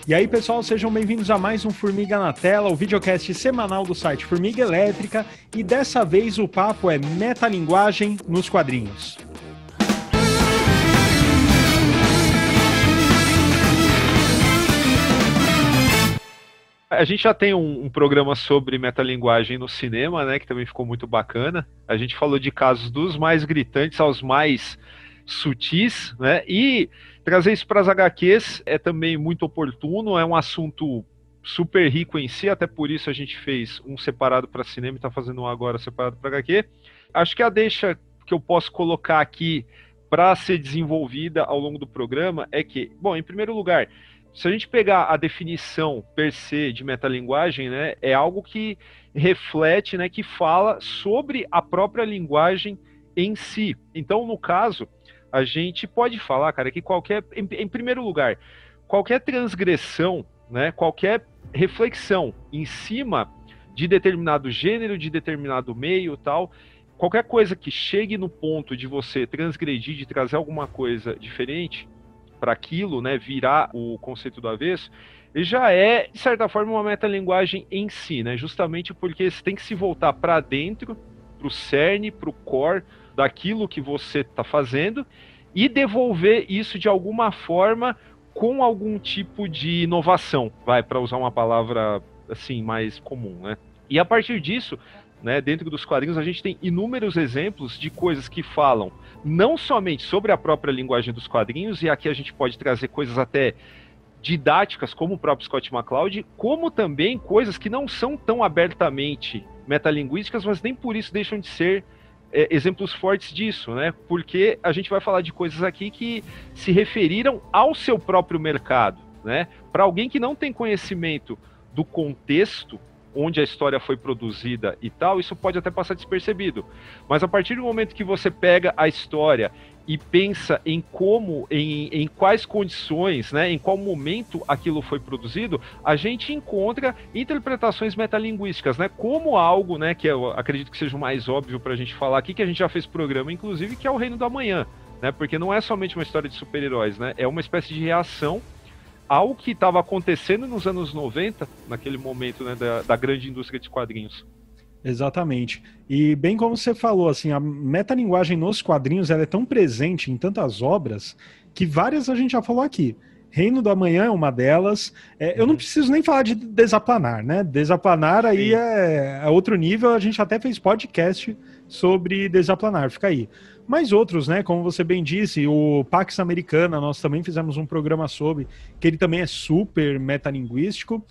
E aí, pessoal, sejam bem-vindos a mais um Formiga na Tela, o videocast semanal do site Formiga Elétrica, e dessa vez o papo é metalinguagem nos quadrinhos. A gente já tem um programa sobre metalinguagem no cinema, né, que também ficou muito bacana. A gente falou de casos dos mais gritantes aos mais sutis, né, e trazer isso para as HQs é também muito oportuno, é um assunto super rico em si, até por isso a gente fez um separado para cinema e está fazendo um agora separado para HQ. Acho que a deixa que eu posso colocar aqui para ser desenvolvida ao longo do programa é que, bom, em primeiro lugar, se a gente pegar a definição per se de metalinguagem, né, é algo que reflete, né, que fala sobre a própria linguagem em si. Então, no caso, a gente pode falar, cara, que em primeiro lugar, qualquer transgressão, né, qualquer reflexão em cima de determinado gênero, de determinado meio, tal, qualquer coisa que chegue no ponto de você transgredir, de trazer alguma coisa diferente para aquilo, né, virar o conceito do avesso, ele já é, de certa forma, uma metalinguagem em si, né, justamente porque você tem que se voltar para dentro, para o cerne, para o core daquilo que você está fazendo e devolver isso de alguma forma com algum tipo de inovação, para usar uma palavra assim mais comum, né? E a partir disso, né, dentro dos quadrinhos a gente tem inúmeros exemplos de coisas que falam não somente sobre a própria linguagem dos quadrinhos, e aqui a gente pode trazer coisas até didáticas, como o próprio Scott McCloud, como também coisas que não são tão abertamente metalinguísticas, mas nem por isso deixam de ser exemplos fortes disso, né? Porque a gente vai falar de coisas aqui que se referiram ao seu próprio mercado, né? Para alguém que não tem conhecimento do contexto onde a história foi produzida e tal, isso pode até passar despercebido. Mas a partir do momento que você pega a história e pensa em como, em quais condições, né, em qual momento aquilo foi produzido, a gente encontra interpretações metalinguísticas, né, como algo, né, que eu acredito que seja o mais óbvio para a gente falar aqui, que a gente já fez programa, inclusive, que é o Reino do Amanhã, né, porque não é somente uma história de super-heróis, né, é uma espécie de reação ao que estava acontecendo nos anos 90, naquele momento, né, da grande indústria de quadrinhos. Exatamente. E bem como você falou, assim, a metalinguagem nos quadrinhos ela é tão presente em tantas obras que várias a gente já falou aqui. Reino do Amanhã é uma delas. Eu não preciso nem falar de Desaplanar, né? Desaplanar aí é outro nível. A gente até fez podcast sobre Desaplanar, fica aí. Mas outros, né? Como você bem disse, o Pax Americana, nós também fizemos um programa sobre, que ele também é super metalinguístico.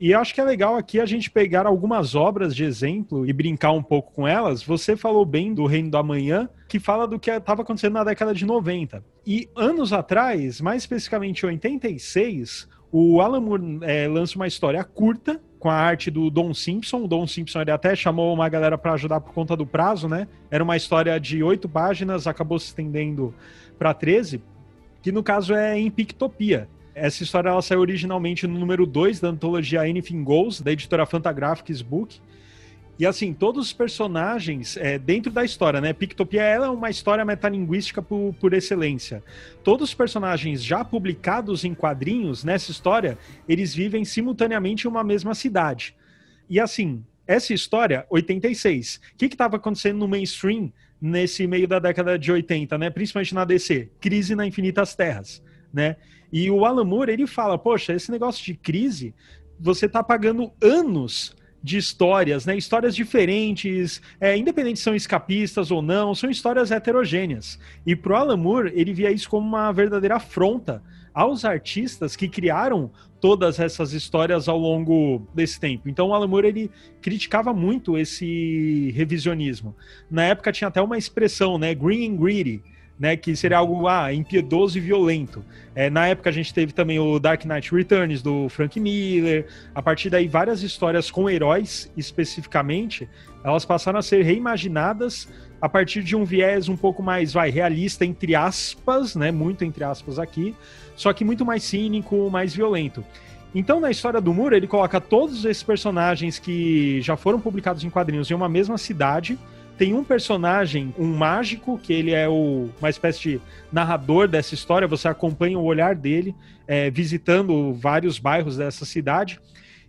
E acho que é legal aqui a gente pegar algumas obras de exemplo e brincar um pouco com elas. Você falou bem do Reino do Amanhã, que fala do que estava acontecendo na década de 90. E anos atrás, mais especificamente em 86, o Alan Moore lança uma história curta com a arte do Don Simpson. O Don Simpson ele até chamou uma galera para ajudar por conta do prazo, né? Era uma história de 8 páginas, acabou se estendendo para 13, que no caso é em Pictopia. Essa história ela saiu originalmente no número 2 da antologia Anything Goes, da editora Fantagraphics Book. E assim, todos os personagens dentro da história, né? Pictopia ela é uma história metalinguística por excelência. Todos os personagens já publicados em quadrinhos nessa história, eles vivem simultaneamente em uma mesma cidade. E assim, essa história, 86, o que estava acontecendo no mainstream nesse meio da década de 80, né? Principalmente na DC? Crise na Infinitas Terras, né? E o Alan Moore, ele fala, poxa, esse negócio de crise, você tá pagando anos de histórias, né? Histórias diferentes, independente se são escapistas ou não, são histórias heterogêneas. E pro Alan Moore, ele via isso como uma verdadeira afronta aos artistas que criaram todas essas histórias ao longo desse tempo. Então o Alan Moore, ele criticava muito esse revisionismo. Na época tinha até uma expressão, né? Green and greedy, né, que seria algo impiedoso e violento. Na época a gente teve também o Dark Knight Returns, do Frank Miller. A partir daí várias histórias com heróis, especificamente, elas passaram a ser reimaginadas a partir de um viés um pouco mais, realista, entre aspas, né, muito entre aspas aqui, só que muito mais cínico, mais violento. Então, na história do Moore, ele coloca todos esses personagens que já foram publicados em quadrinhos em uma mesma cidade, tem um personagem, um mágico, que ele é uma espécie de narrador dessa história, você acompanha o olhar dele, visitando vários bairros dessa cidade,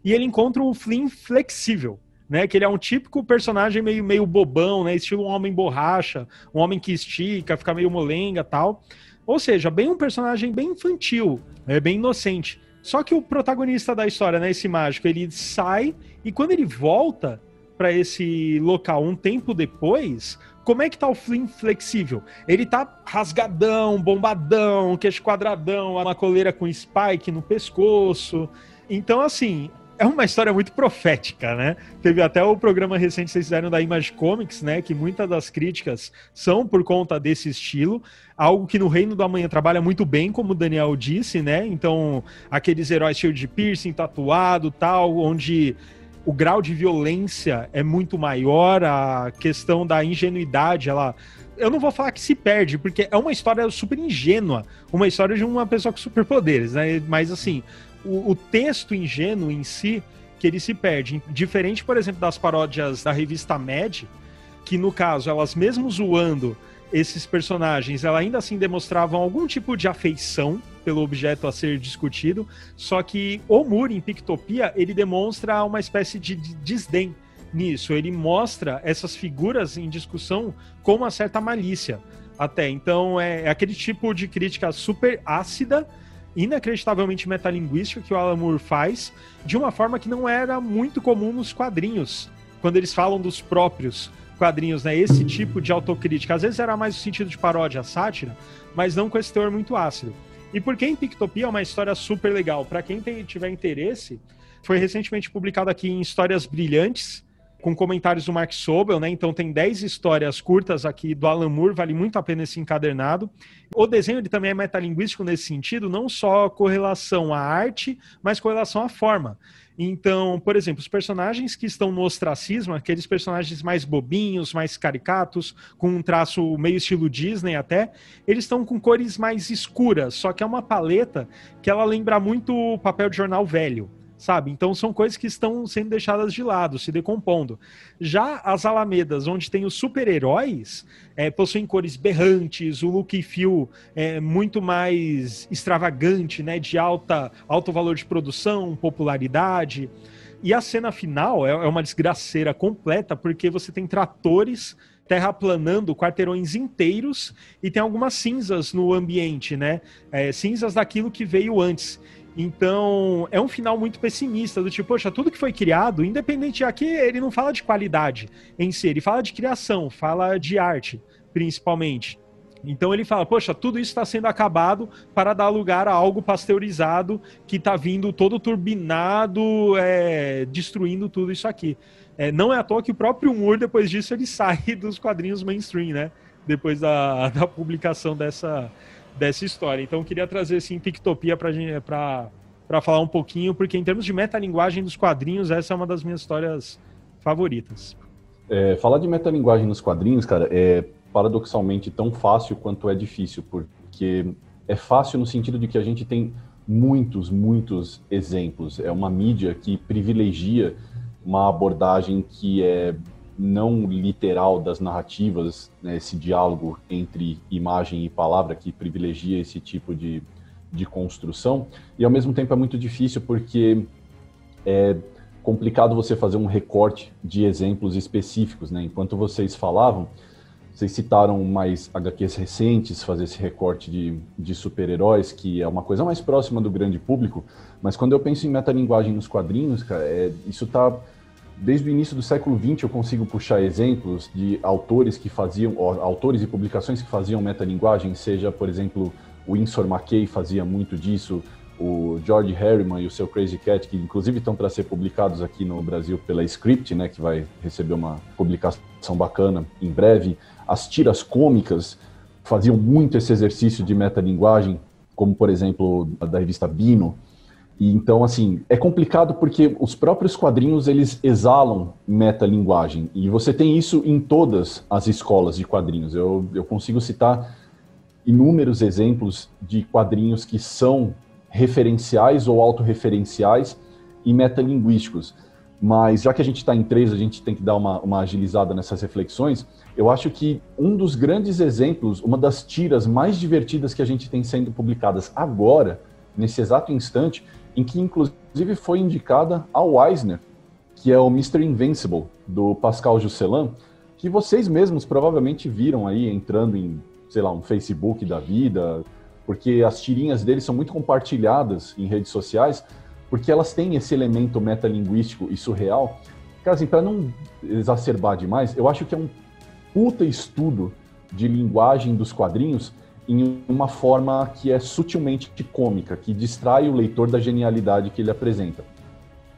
e ele encontra o Flynn Flexível, né, que ele é um típico personagem meio bobão, né, estilo um homem borracha, um homem que estica, fica meio molenga e tal. Ou seja, bem um personagem bem infantil, bem inocente. Só que o protagonista da história, né, esse mágico, ele sai e quando ele volta para esse local um tempo depois, como é que tá o Flynn Flexível? Ele tá rasgadão, bombadão, queixo quadradão, uma coleira com spike no pescoço. Então, assim, é uma história muito profética, né? Teve até o programa recente que vocês fizeram da Image Comics, né? Que muitas das críticas são por conta desse estilo. Algo que no Reino do Amanhã trabalha muito bem, como o Daniel disse, né? Então, aqueles heróis cheios de piercing, tatuado, tal, onde o grau de violência é muito maior, a questão da ingenuidade, eu não vou falar que se perde, porque é uma história super ingênua, uma história de uma pessoa com superpoderes, né? Mas, assim, o texto ingênuo em si, que ele se perde. Diferente, por exemplo, das paródias da revista Mad, que no caso, elas mesmo zoando esses personagens, elas ainda assim demonstravam algum tipo de afeição pelo objeto a ser discutido, só que o Moore, em Pictopia, ele demonstra uma espécie de desdém nisso. Ele mostra essas figuras em discussão com uma certa malícia até. Então, é aquele tipo de crítica super ácida, inacreditavelmente metalinguística que o Alan Moore faz, de uma forma que não era muito comum nos quadrinhos, quando eles falam dos próprios quadrinhos, né? Esse tipo de autocrítica. Às vezes era mais no sentido de paródia, sátira, mas não com esse teor muito ácido. E porque em Pictopia é uma história super legal. Para quem tiver interesse, foi recentemente publicado aqui em Histórias Brilhantes, com comentários do Mark Sobel, né? Então tem 10 histórias curtas aqui do Alan Moore, vale muito a pena esse encadernado. O desenho ele também é metalinguístico nesse sentido, não só com relação à arte, mas com relação à forma. Então, por exemplo, os personagens que estão no ostracismo, aqueles personagens mais bobinhos, mais caricatos, com um traço meio estilo Disney até, eles estão com cores mais escuras, só que é uma paleta que ela lembra muito o papel de jornal velho, sabe? Então são coisas que estão sendo deixadas de lado, se decompondo. Já as Alamedas, onde tem os super-heróis, possuem cores berrantes, o look e feel é muito mais extravagante, né? De alto valor de produção, popularidade. E a cena final é uma desgraceira completa, porque você tem tratores terraplanando quarteirões inteiros e tem algumas cinzas no ambiente, né? Cinzas daquilo que veio antes. Então, é um final muito pessimista, do tipo, poxa, tudo que foi criado, independente aqui, ele não fala de qualidade em si, ele fala de criação, fala de arte, principalmente. Então ele fala, poxa, tudo isso está sendo acabado para dar lugar a algo pasteurizado que está vindo todo turbinado, destruindo tudo isso aqui. Não é à toa que o próprio Moore, depois disso, ele sai dos quadrinhos mainstream, né? Depois da publicação dessa história. Então eu queria trazer assim, Pictopia para falar um pouquinho, porque em termos de metalinguagem dos quadrinhos, essa é uma das minhas histórias favoritas. Falar de metalinguagem nos quadrinhos, cara, é paradoxalmente tão fácil quanto é difícil, porque é fácil no sentido de que a gente tem muitos exemplos. É uma mídia que privilegia uma abordagem que é não literal das narrativas, né, esse diálogo entre imagem e palavra que privilegia esse tipo de construção, e ao mesmo tempo é muito difícil porque é complicado você fazer um recorte de exemplos específicos, né? Enquanto vocês falavam, vocês citaram mais HQs recentes, fazer esse recorte de super-heróis, que é uma coisa mais próxima do grande público, mas quando eu penso em metalinguagem nos quadrinhos, cara, isso tá... Desde o início do século XX eu consigo puxar exemplos de autores e publicações que faziam metalinguagem, seja, por exemplo, o Winsor McCay fazia muito disso, o George Herriman e o seu Crazy Cat, que inclusive estão para ser publicados aqui no Brasil pela Script, né, que vai receber uma publicação bacana em breve. As tiras cômicas faziam muito esse exercício de metalinguagem, como, por exemplo, a da revista Bino. E então, assim, é complicado porque os próprios quadrinhos, eles exalam metalinguagem. E você tem isso em todas as escolas de quadrinhos. Eu consigo citar inúmeros exemplos de quadrinhos que são referenciais ou autorreferenciais e metalinguísticos. Mas já que a gente está em 3, a gente tem que dar uma agilizada nessas reflexões. Eu acho que um dos grandes exemplos, uma das tiras mais divertidas que a gente tem sendo publicadas agora, nesse exato instante, em que inclusive foi indicada ao Eisner, que é o Mr. Invincible, do Pascal Juscelin, que vocês mesmos provavelmente viram aí entrando em, sei lá, um Facebook da vida, porque as tirinhas dele são muito compartilhadas em redes sociais, porque elas têm esse elemento metalinguístico e surreal. Cara, assim, para não exacerbar demais, eu acho que é um puta estudo de linguagem dos quadrinhos em uma forma que é sutilmente cômica, que distrai o leitor da genialidade que ele apresenta.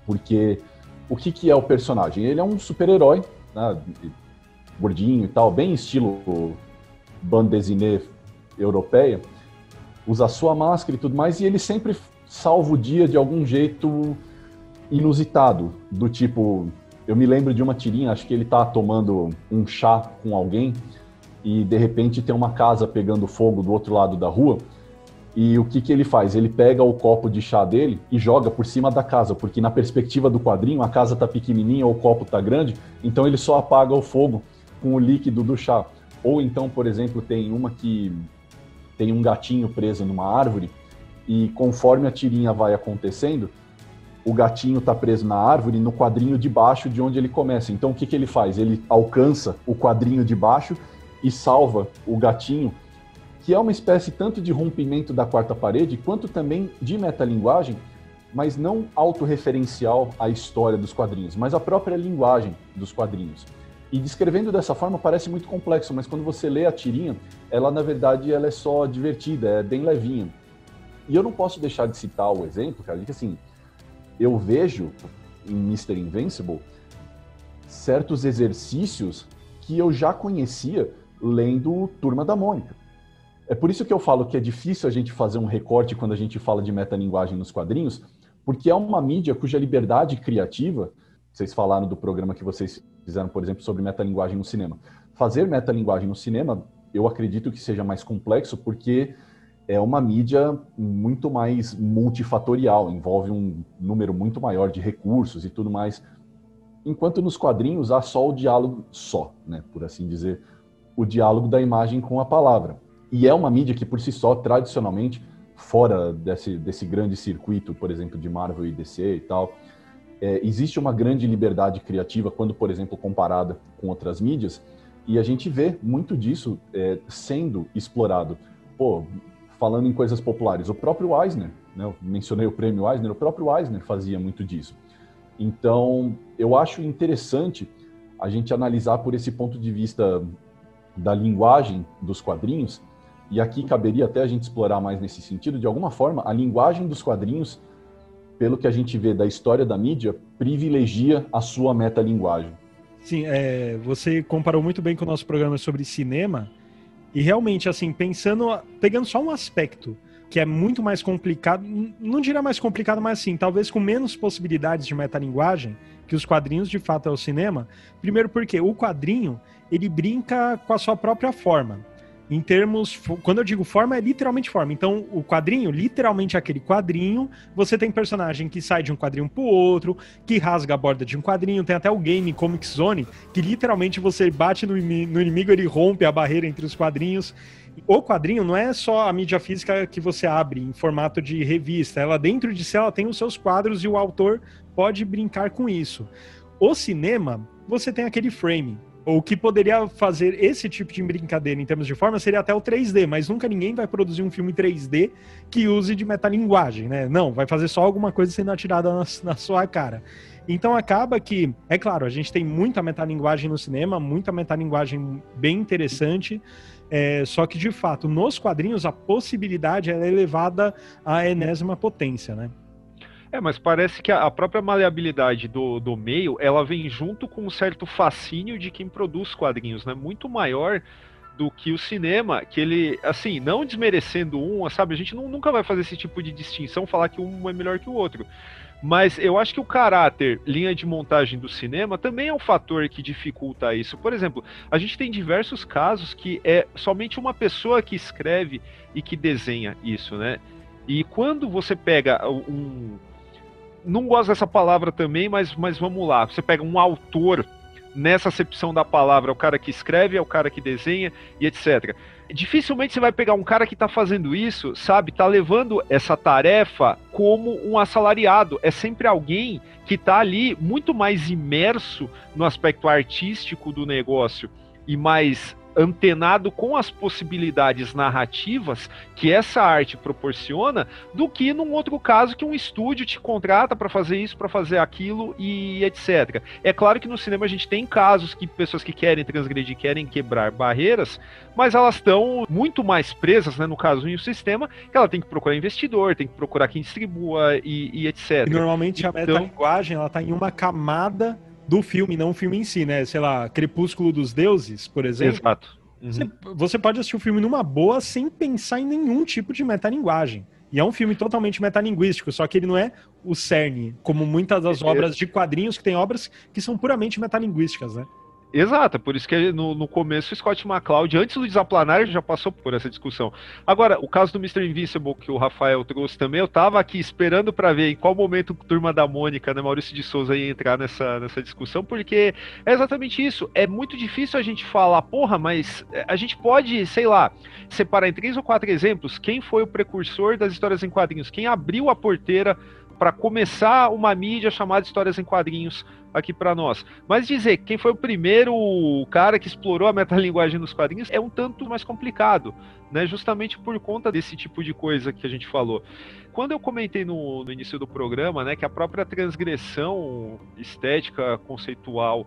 Porque o que é o personagem? Ele é um super-herói, né, gordinho e tal, bem estilo bande dessinée europeia, usa a sua máscara e tudo mais, e ele sempre salva o dia de algum jeito inusitado, do tipo, eu me lembro de uma tirinha, acho que ele tá tomando um chá com alguém, e de repente tem uma casa pegando fogo do outro lado da rua, e o que ele faz? Ele pega o copo de chá dele e joga por cima da casa, porque na perspectiva do quadrinho, a casa tá pequenininha, o copo tá grande, então ele só apaga o fogo com o líquido do chá. Ou então, por exemplo, tem uma que tem um gatinho preso numa árvore, e conforme a tirinha vai acontecendo, o gatinho tá preso na árvore no quadrinho de baixo de onde ele começa. Então o que ele faz? Ele alcança o quadrinho de baixo e salva o gatinho, que é uma espécie tanto de rompimento da quarta parede, quanto também de metalinguagem, mas não autorreferencial à história dos quadrinhos, mas à própria linguagem dos quadrinhos. E descrevendo dessa forma parece muito complexo, mas quando você lê a tirinha, ela na verdade ela é só divertida, é bem levinha. E eu não posso deixar de citar o exemplo, cara, de que assim, eu vejo em Mr. Invincible certos exercícios que eu já conhecia lendo Turma da Mônica. É por isso que eu falo que é difícil a gente fazer um recorte quando a gente fala de metalinguagem nos quadrinhos, porque é uma mídia cuja liberdade criativa, vocês falaram do programa que vocês fizeram, por exemplo, sobre metalinguagem no cinema. Fazer metalinguagem no cinema, eu acredito que seja mais complexo, porque é uma mídia muito mais multifatorial, envolve um número muito maior de recursos e tudo mais. Enquanto nos quadrinhos há só o diálogo, né, por assim dizer, o diálogo da imagem com a palavra. E é uma mídia que, por si só, tradicionalmente, fora desse grande circuito, por exemplo, de Marvel e DC e tal, existe uma grande liberdade criativa quando, por exemplo, comparada com outras mídias, e a gente vê muito disso sendo explorado. Pô, falando em coisas populares, o próprio Eisner, né, eu mencionei o prêmio Eisner, o próprio Eisner fazia muito disso. Então, eu acho interessante a gente analisar por esse ponto de vista da linguagem dos quadrinhos, e aqui caberia até a gente explorar mais nesse sentido, de alguma forma, a linguagem dos quadrinhos, pelo que a gente vê da história da mídia, privilegia a sua metalinguagem. Sim, você comparou muito bem com o nosso programa sobre cinema, e realmente, assim, pegando só um aspecto que é muito mais complicado, não diria mais complicado, mas assim, talvez com menos possibilidades de metalinguagem, que os quadrinhos de fato é o cinema. Primeiro porque o quadrinho, ele brinca com a sua própria forma. Em termos, quando eu digo forma, é literalmente forma. Então, o quadrinho, literalmente aquele quadrinho, você tem personagem que sai de um quadrinho pro outro, que rasga a borda de um quadrinho, tem até o game Comic Zone, que literalmente você bate no inimigo, ele rompe a barreira entre os quadrinhos. O quadrinho não é só a mídia física que você abre em formato de revista, ela dentro de si ela tem os seus quadros e o autor pode brincar com isso. O cinema, você tem aquele frame. O que poderia fazer esse tipo de brincadeira em termos de forma seria até o 3D, mas nunca ninguém vai produzir um filme 3D que use de metalinguagem, né? Não, vai fazer só alguma coisa sendo atirada na sua cara. Então acaba que, é claro, a gente tem muita metalinguagem no cinema, muita metalinguagem bem interessante, só que de fato, nos quadrinhos a possibilidade ela é elevada à enésima potência, né? Mas parece que a própria maleabilidade do meio, ela vem junto com um certo fascínio de quem produz quadrinhos, né? Muito maior do que o cinema, que ele, assim, não desmerecendo sabe? A gente nunca vai fazer esse tipo de distinção, falar que um é melhor que o outro. Mas eu acho que o caráter, linha de montagem do cinema também é um fator que dificulta isso. Por exemplo, a gente tem diversos casos que é somente uma pessoa que escreve e que desenha isso, né? E quando você pega não gosto dessa palavra também, mas vamos lá. Você pega um autor, nessa acepção da palavra, é o cara que escreve, é o cara que desenha e etc. Dificilmente você vai pegar um cara que está fazendo isso, sabe, está levando essa tarefa como um assalariado. É sempre alguém que está ali muito mais imerso no aspecto artístico do negócio e mais antenado com as possibilidades narrativas que essa arte proporciona, do que num outro caso que um estúdio te contrata para fazer isso, para fazer aquilo e etc. É claro que no cinema a gente tem casos que pessoas que querem transgredir, querem quebrar barreiras, mas elas estão muito mais presas, né, no caso em um sistema, que ela tem que procurar investidor, tem que procurar quem distribua e etc. E normalmente a metalinguagem, ela está em uma camada do filme, não o filme em si, né? Sei lá, Crepúsculo dos Deuses, por exemplo. Exato. Uhum. Você pode assistir o filme numa boa sem pensar em nenhum tipo de metalinguagem. E é um filme totalmente metalinguístico, só que ele não é o cerne, como muitas das obras de quadrinhos, que tem obras que são puramente metalinguísticas, né? Exato, por isso que no começo o Scott McCloud, antes do Desaplanar, já passou por essa discussão. Agora, o caso do Mr. Invincible, que o Rafael trouxe também, eu tava aqui esperando para ver em qual momento a Turma da Mônica, né, Maurício de Souza, ia entrar nessa discussão, porque é exatamente isso. É muito difícil a gente falar, porra, mas a gente pode, sei lá, separar em 3 ou 4 exemplos quem foi o precursor das histórias em quadrinhos, quem abriu a porteira para começar uma mídia chamada Histórias em Quadrinhos aqui para nós. Mas dizer quem foi o primeiro cara que explorou a metalinguagem nos quadrinhos é um tanto mais complicado, né? Justamente por conta desse tipo de coisa que a gente falou. Quando eu comentei no início do programa, né, que a própria transgressão estética conceitual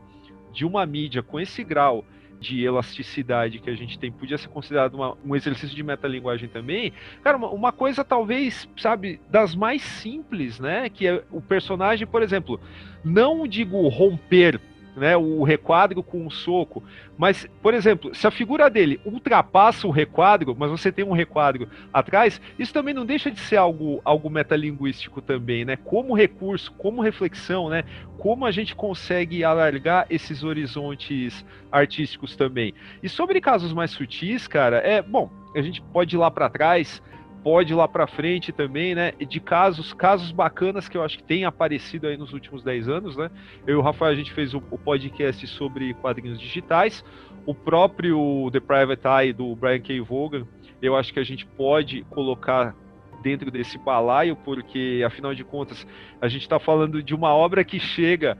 de uma mídia com esse grau de elasticidade que a gente tem, podia ser considerado um exercício de metalinguagem também. Cara, uma coisa talvez, sabe, das mais simples, né, que é o personagem, por exemplo, não digo romper, né, o requadro com um soco, mas, por exemplo, se a figura dele ultrapassa o requadro, mas você tem um requadro atrás, isso também não deixa de ser algo metalinguístico também, né, como recurso, como reflexão, né, como a gente consegue alargar esses horizontes artísticos também. E sobre casos mais sutis, cara, bom, a gente pode ir lá para trás, pode ir lá para frente também, né, de casos bacanas que eu acho que tem aparecido aí nos últimos 10 anos, né. Eu e o Rafael, a gente fez o podcast sobre quadrinhos digitais, o próprio The Private Eye do Brian K. Vaughan, eu acho que a gente pode colocar dentro desse balaio, porque afinal de contas a gente está falando de uma obra que chega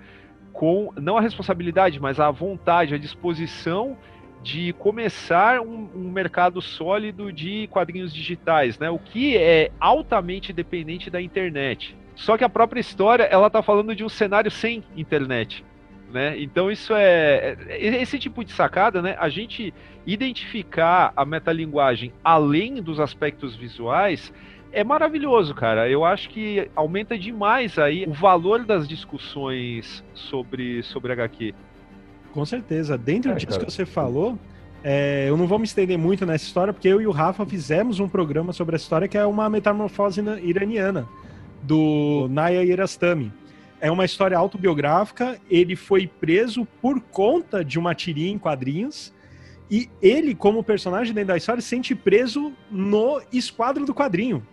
com, não a responsabilidade, mas a vontade, a disposição de começar um mercado sólido de quadrinhos digitais, né? O que é altamente dependente da internet. Só que a própria história, ela está falando de um cenário sem internet, né? Então isso esse tipo de sacada, né? A gente identificar a metalinguagem além dos aspectos visuais é maravilhoso, cara. Eu acho que aumenta demais aí o valor das discussões sobre HQ. Com certeza. Dentro disso que você falou, eu não vou me estender muito nessa história, porque eu e o Rafa fizemos um programa sobre essa história, que é uma metamorfose iraniana, do Naya Yerastami. É uma história autobiográfica, ele foi preso por conta de uma tirinha em quadrinhos, e ele, como personagem dentro da história, se sente preso no esquadro do quadrinho.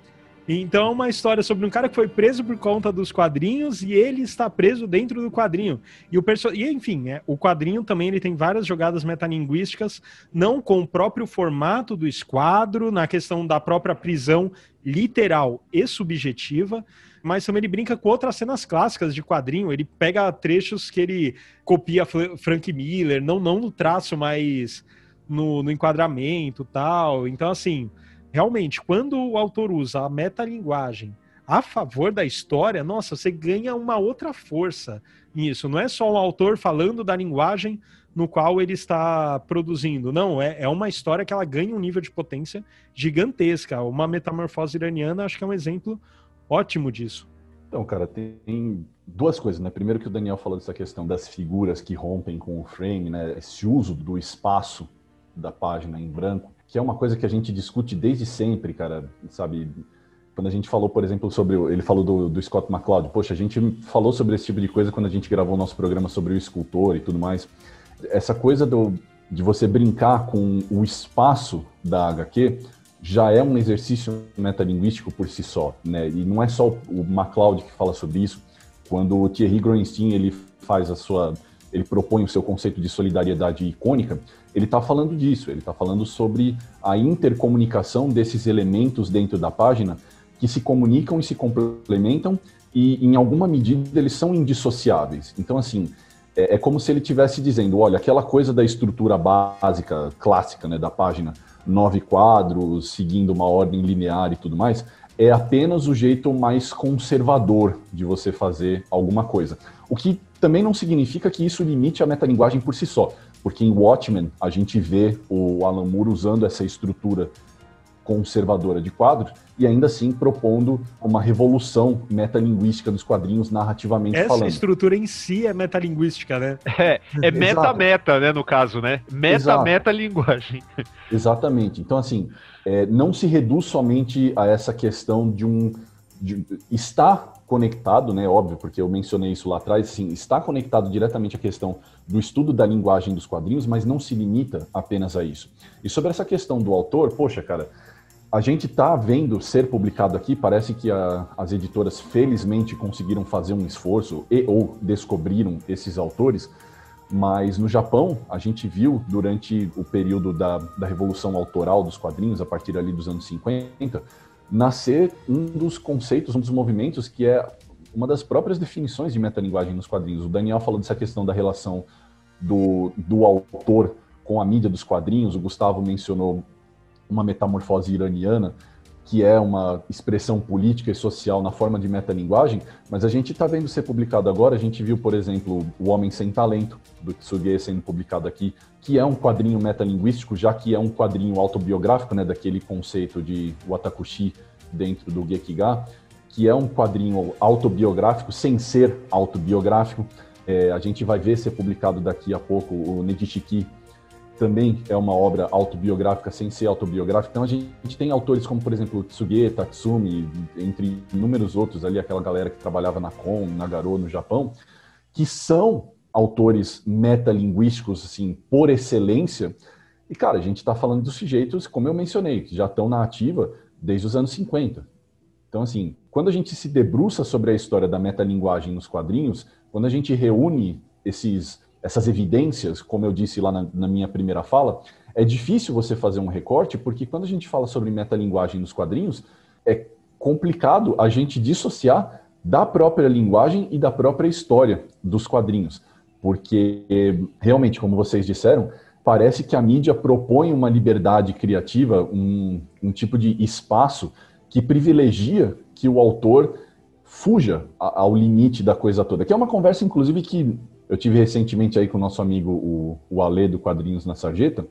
Então é uma história sobre um cara que foi preso por conta dos quadrinhos e ele está preso dentro do quadrinho. E enfim, o quadrinho também ele tem várias jogadas metalinguísticas, não com o próprio formato do esquadro, na questão da própria prisão literal e subjetiva, mas também ele brinca com outras cenas clássicas de quadrinho. Ele pega trechos que ele copia Frank Miller, não no traço, mas no enquadramento e tal. Então, assim, realmente, quando o autor usa a metalinguagem a favor da história, nossa, você ganha uma outra força nisso. Não é só um autor falando da linguagem no qual ele está produzindo. Não, é uma história que ela ganha um nível de potência gigantesca. Uma metamorfose iraniana, acho que é um exemplo ótimo disso. Então, cara, tem duas coisas, né? Primeiro que o Daniel falou dessa questão das figuras que rompem com o frame, né? Esse uso do espaço da página em branco, que é uma coisa que a gente discute desde sempre, cara, sabe? Quando a gente falou, por exemplo, ele falou do Scott McCloud, poxa, a gente falou sobre esse tipo de coisa quando a gente gravou o nosso programa sobre o escultor e tudo mais. Essa coisa de você brincar com o espaço da HQ já é um exercício metalinguístico por si só, né? E não é só o McCloud que fala sobre isso. Quando o Thierry Groenstein ele propõe o seu conceito de solidariedade icônica, ele está falando disso, ele está falando sobre a intercomunicação desses elementos dentro da página que se comunicam e se complementam e, em alguma medida, eles são indissociáveis. Então, assim, é como se ele estivesse dizendo, olha, aquela coisa da estrutura básica, clássica, né, da página, 9 quadros, seguindo uma ordem linear e tudo mais, é apenas o jeito mais conservador de você fazer alguma coisa. O que também não significa que isso limite a metalinguagem por si só, porque em Watchmen a gente vê o Alan Moore usando essa estrutura conservadora de quadros e ainda assim propondo uma revolução metalinguística dos quadrinhos narrativamente falando. Essa estrutura em si é metalinguística, né? É meta-meta, né, no caso, né? Meta-meta-linguagem. Exatamente. Então, assim, não se reduz somente a essa questão de estar conectado, né, óbvio, porque eu mencionei isso lá atrás, sim, está conectado diretamente à questão do estudo da linguagem dos quadrinhos, mas não se limita apenas a isso. E sobre essa questão do autor, poxa, cara, a gente está vendo ser publicado aqui, parece que as editoras felizmente conseguiram fazer um esforço ou descobriram esses autores, mas no Japão a gente viu durante o período da revolução autoral dos quadrinhos, a partir ali dos anos 50, nascer um dos conceitos, um dos movimentos que é uma das próprias definições de metalinguagem nos quadrinhos. O Daniel falou dessa questão da relação do autor com a mídia dos quadrinhos, o Gustavo mencionou uma metamorfose iraniana, que é uma expressão política e social na forma de metalinguagem, mas a gente está vendo ser publicado agora, a gente viu, por exemplo, O Homem Sem Talento, do Tsuge sendo publicado aqui, que é um quadrinho metalinguístico, já que é um quadrinho autobiográfico, né, daquele conceito de Watakushi dentro do Gekiga, que é um quadrinho autobiográfico sem ser autobiográfico. A gente vai ver ser publicado daqui a pouco o Nejishiki, também é uma obra autobiográfica sem ser autobiográfica. Então a gente tem autores como, por exemplo, Tsuge, Tatsumi, entre inúmeros outros ali, aquela galera que trabalhava na Kon, na Garou, no Japão, que são autores metalinguísticos, assim, por excelência. E, cara, a gente está falando dos sujeitos, como eu mencionei, que já estão na ativa desde os anos 50. Então, assim, quando a gente se debruça sobre a história da metalinguagem nos quadrinhos, quando a gente reúne essas evidências, como eu disse lá na minha primeira fala, é difícil você fazer um recorte, porque quando a gente fala sobre metalinguagem nos quadrinhos, é complicado a gente dissociar da própria linguagem e da própria história dos quadrinhos. Porque, realmente, como vocês disseram, parece que a mídia propõe uma liberdade criativa, um tipo de espaço que privilegia que o autor fuja ao limite da coisa toda. Que é uma conversa, inclusive, que eu tive recentemente aí com o nosso amigo, o Ale, do Quadrinhos na Sarjeta,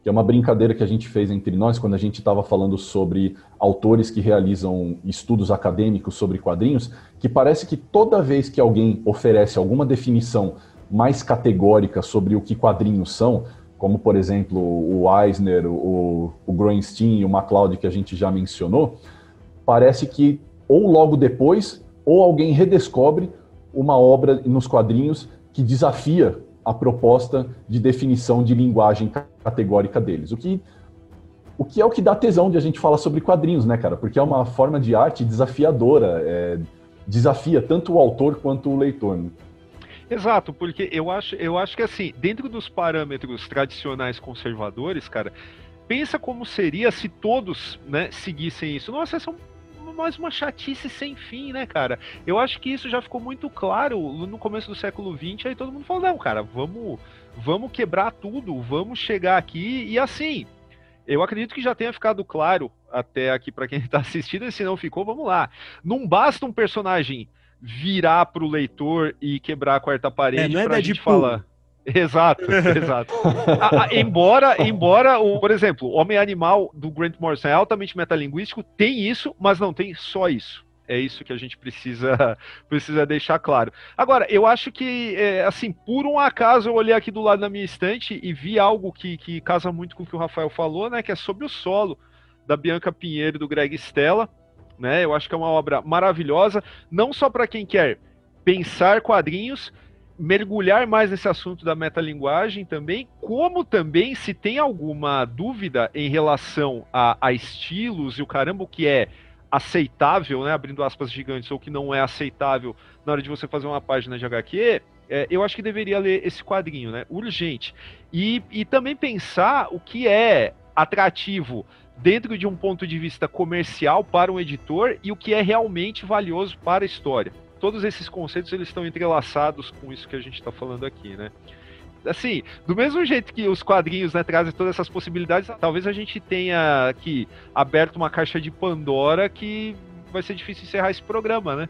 que é uma brincadeira que a gente fez entre nós quando a gente estava falando sobre autores que realizam estudos acadêmicos sobre quadrinhos, que parece que toda vez que alguém oferece alguma definição mais categórica sobre o que quadrinhos são, como, por exemplo, o Eisner, o Groenstein e o MacLeod, que a gente já mencionou, parece que ou logo depois, ou alguém redescobre uma obra nos quadrinhos que desafia a proposta de definição de linguagem categórica deles. O que é o que dá tesão de a gente falar sobre quadrinhos, né, cara? Porque é uma forma de arte desafiadora, desafia tanto o autor quanto o leitor, né? Exato, porque eu acho que assim, dentro dos parâmetros tradicionais conservadores, cara, pensa como seria se todos, né, seguissem isso. Nossa, essa é mais uma chatice sem fim, né, cara? Eu acho que isso já ficou muito claro no começo do século XX, aí todo mundo falou, não, cara, vamos quebrar tudo, vamos chegar aqui, e assim, eu acredito que já tenha ficado claro até aqui para quem está assistindo, e se não ficou, vamos lá. Não basta um personagem virar pro leitor e quebrar a quarta parede pra gente falar. Exato. Embora por exemplo, o Homem-Animal do Grant Morrison é altamente metalinguístico, tem isso, mas não tem só isso. É isso que a gente precisa deixar claro. Agora, eu acho que, assim, por um acaso eu olhei aqui do lado da minha estante e vi algo que casa muito com o que o Rafael falou, né, que é sobre o solo da Bianca Pinheiro e do Greg Stella, né? Eu acho que é uma obra maravilhosa, não só para quem quer pensar quadrinhos, mergulhar mais nesse assunto da metalinguagem também, como também, se tem alguma dúvida em relação a estilos e o caramba, o que é aceitável, né, abrindo aspas gigantes, ou que não é aceitável na hora de você fazer uma página de HQ, eu acho que deveria ler esse quadrinho, né? Urgente. E também pensar o que é atrativo dentro de um ponto de vista comercial para um editor e o que é realmente valioso para a história. Todos esses conceitos eles estão entrelaçados com isso que a gente está falando aqui, né? Assim, do mesmo jeito que os quadrinhos, né, trazem todas essas possibilidades, talvez a gente tenha aqui aberto uma caixa de Pandora que vai ser difícil encerrar esse programa, né?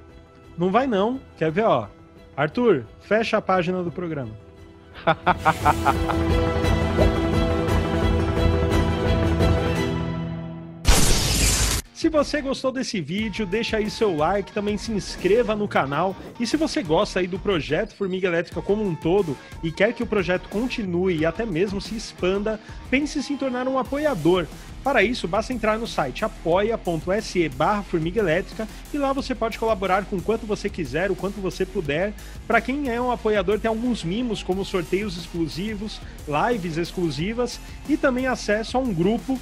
Não vai não. Quer ver, ó? Arthur, fecha a página do programa. Se você gostou desse vídeo, deixa aí seu like, também se inscreva no canal. E se você gosta aí do projeto Formiga Elétrica como um todo e quer que o projeto continue e até mesmo se expanda, pense em se tornar um apoiador. Para isso, basta entrar no site apoia.se/Formiga Elétrica e lá você pode colaborar com o quanto você quiser, o quanto você puder. Para quem é um apoiador, tem alguns mimos, como sorteios exclusivos, lives exclusivas e também acesso a um grupo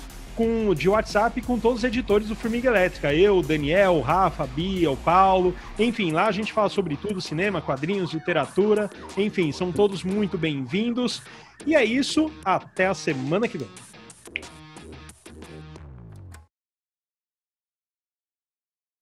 de WhatsApp com todos os editores do Formiga Elétrica. Eu, o Daniel, o Rafa, a Bia, o Paulo. Enfim, lá a gente fala sobre tudo, cinema, quadrinhos, literatura. Enfim, são todos muito bem-vindos. E é isso, até a semana que vem.